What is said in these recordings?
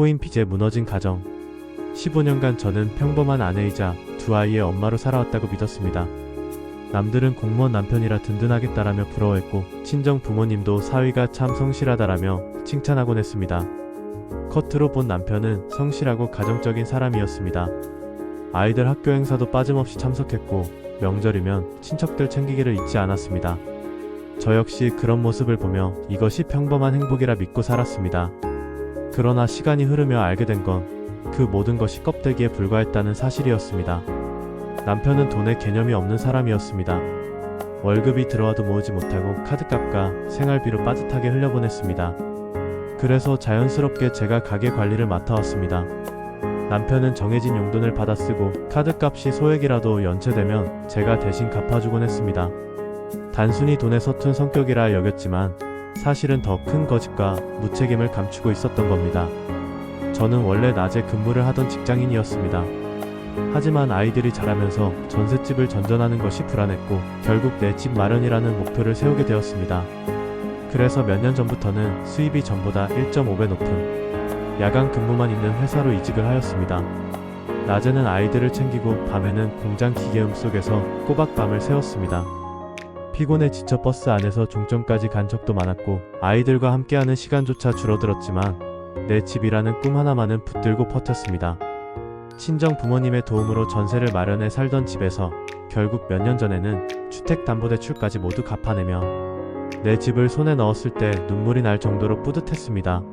코인 빚에 무너진 가정. 15년간 저는 평범한 아내이자 두 아이의 엄마로 살아왔다고 믿었습니다. 남들은 공무원 남편이라 든든하겠다라며 부러워했고, 친정 부모님도 사위가 참 성실하다라며 칭찬하곤 했습니다. 겉으로 본 남편은 성실하고 가정적인 사람이었습니다. 아이들 학교 행사도 빠짐없이 참석했고, 명절이면 친척들 챙기기를 잊지 않았습니다. 저 역시 그런 모습을 보며 이것이 평범한 행복이라 믿고 살았습니다. 그러나 시간이 흐르며 알게 된 건 그 모든 것이 껍데기에 불과했다는 사실이었습니다. 남편은 돈의 개념이 없는 사람이었습니다. 월급이 들어와도 모으지 못하고 카드값과 생활비로 빠듯하게 흘려보냈습니다. 그래서 자연스럽게 제가 가게 관리를 맡아왔습니다. 남편은 정해진 용돈을 받아 쓰고 카드값이 소액이라도 연체되면 제가 대신 갚아주곤 했습니다. 단순히 돈에 서툰 성격이라 여겼지만 사실은 더 큰 거짓과 무책임을 감추고 있었던 겁니다. 저는 원래 낮에 근무를 하던 직장인이었습니다. 하지만 아이들이 자라면서 전셋집을 전전하는 것이 불안했고 결국 내 집 마련이라는 목표를 세우게 되었습니다. 그래서 몇 년 전부터는 수입이 전보다 1.5배 높은 야간 근무만 있는 회사로 이직을 하였습니다. 낮에는 아이들을 챙기고 밤에는 공장 기계음 속에서 꼬박 밤을 새웠습니다. 피곤해 지쳐 버스 안에서 종점까지 간 적도 많았고 아이들과 함께하는 시간조차 줄어들었지만 내 집이라는 꿈 하나만은 붙들고 버텼습니다. 친정 부모님의 도움으로 전세를 마련해 살던 집에서 결국 몇 년 전에는 주택담보대출까지 모두 갚아내며 내 집을 손에 넣었을 때 눈물이 날 정도로 뿌듯했습니다.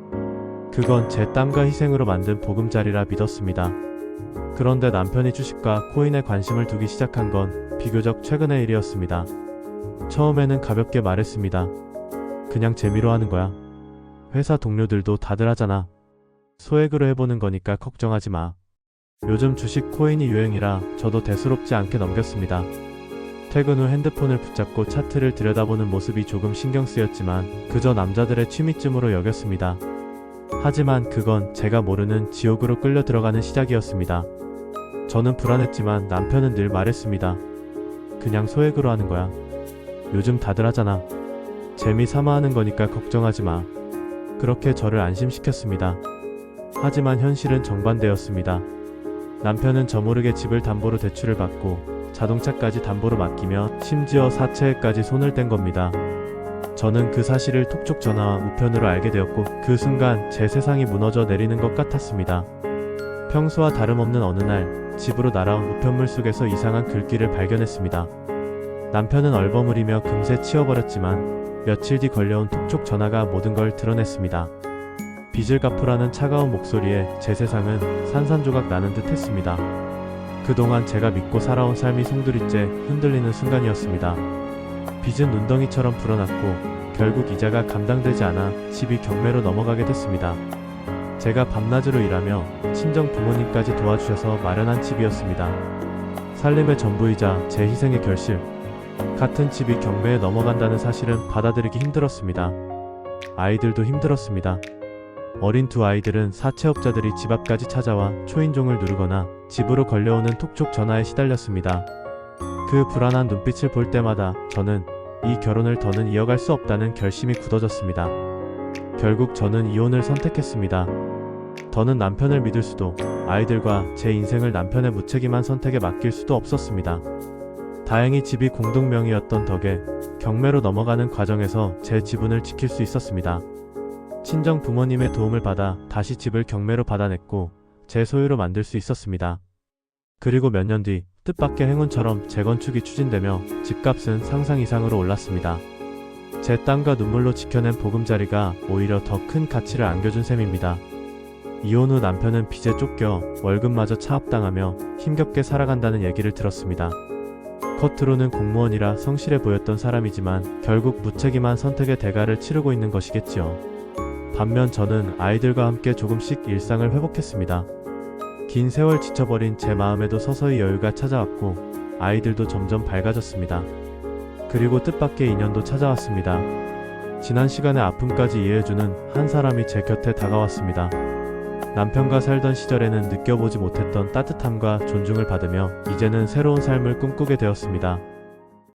그건 제 땀과 희생으로 만든 보금자리라 믿었습니다. 그런데 남편이 주식과 코인에 관심을 두기 시작한 건 비교적 최근의 일이었습니다. 처음에는 가볍게 말했습니다. 그냥 재미로 하는 거야. 회사 동료들도 다들 하잖아. 소액으로 해보는 거니까 걱정하지 마. 요즘 주식 코인이 유행이라 저도 대수롭지 않게 넘겼습니다. 퇴근 후 핸드폰을 붙잡고 차트를 들여다보는 모습이 조금 신경 쓰였지만 그저 남자들의 취미쯤으로 여겼습니다. 하지만 그건 제가 모르는 지옥으로 끌려 들어가는 시작이었습니다. 저는 불안했지만 남편은 늘 말했습니다. 그냥 소액으로 하는 거야. 요즘 다들 하잖아. 재미 삼아 하는 거니까 걱정하지 마. 그렇게 저를 안심시켰습니다. 하지만 현실은 정반대였습니다. 남편은 저 모르게 집을 담보로 대출을 받고 자동차까지 담보로 맡기며 심지어 사채에까지 손을 댄 겁니다. 저는 그 사실을 톡촉 전화와 우편으로 알게 되었고 그 순간 제 세상이 무너져 내리는 것 같았습니다. 평소와 다름없는 어느 날 집으로 날아온 우편물 속에서 이상한 글귀를 발견했습니다. 남편은 얼버무리며 금세 치워버렸지만 며칠 뒤 걸려온 톡촉 전화가 모든 걸 드러냈습니다. 빚을 갚으라는 차가운 목소리에 제 세상은 산산조각 나는 듯 했습니다. 그동안 제가 믿고 살아온 삶이 송두리째 흔들리는 순간이었습니다. 빚은 눈덩이처럼 불어났고 결국 이자가 감당되지 않아 집이 경매로 넘어가게 됐습니다. 제가 밤낮으로 일하며 친정 부모님까지 도와주셔서 마련한 집이었습니다. 살림의 전부이자 제 희생의 결실. 같은 집이 경매에 넘어간다는 사실은 받아들이기 힘들었습니다. 아이들도 힘들었습니다. 어린 두 아이들은 사채업자들이 집 앞까지 찾아와 초인종을 누르거나 집으로 걸려오는 톡촉 전화에 시달렸습니다. 그 불안한 눈빛을 볼 때마다 저는 이 결혼을 더는 이어갈 수 없다는 결심이 굳어졌습니다. 결국 저는 이혼을 선택했습니다. 더는 남편을 믿을 수도 아이들과 제 인생을 남편의 무책임한 선택에 맡길 수도 없었습니다. 다행히 집이 공동명의였던 덕에 경매로 넘어가는 과정에서 제 지분을 지킬 수 있었습니다. 친정 부모님의 도움을 받아 다시 집을 경매로 받아냈고 제 소유로 만들 수 있었습니다. 그리고 몇 년 뒤 뜻밖의 행운처럼 재건축이 추진되며 집값은 상상 이상으로 올랐습니다. 제 땀과 눈물로 지켜낸 보금자리가 오히려 더 큰 가치를 안겨준 셈입니다. 이혼 후 남편은 빚에 쫓겨 월급마저 차압당하며 힘겹게 살아간다는 얘기를 들었습니다. 겉으로는 공무원이라 성실해 보였던 사람이지만 결국 무책임한 선택의 대가를 치르고 있는 것이겠지요. 반면 저는 아이들과 함께 조금씩 일상을 회복했습니다. 긴 세월 지쳐버린 제 마음에도 서서히 여유가 찾아왔고 아이들도 점점 밝아졌습니다. 그리고 뜻밖의 인연도 찾아왔습니다. 지난 시간의 아픔까지 이해해주는 한 사람이 제 곁에 다가왔습니다. 남편과 살던 시절에는 느껴보지 못했던 따뜻함과 존중을 받으며 이제는 새로운 삶을 꿈꾸게 되었습니다.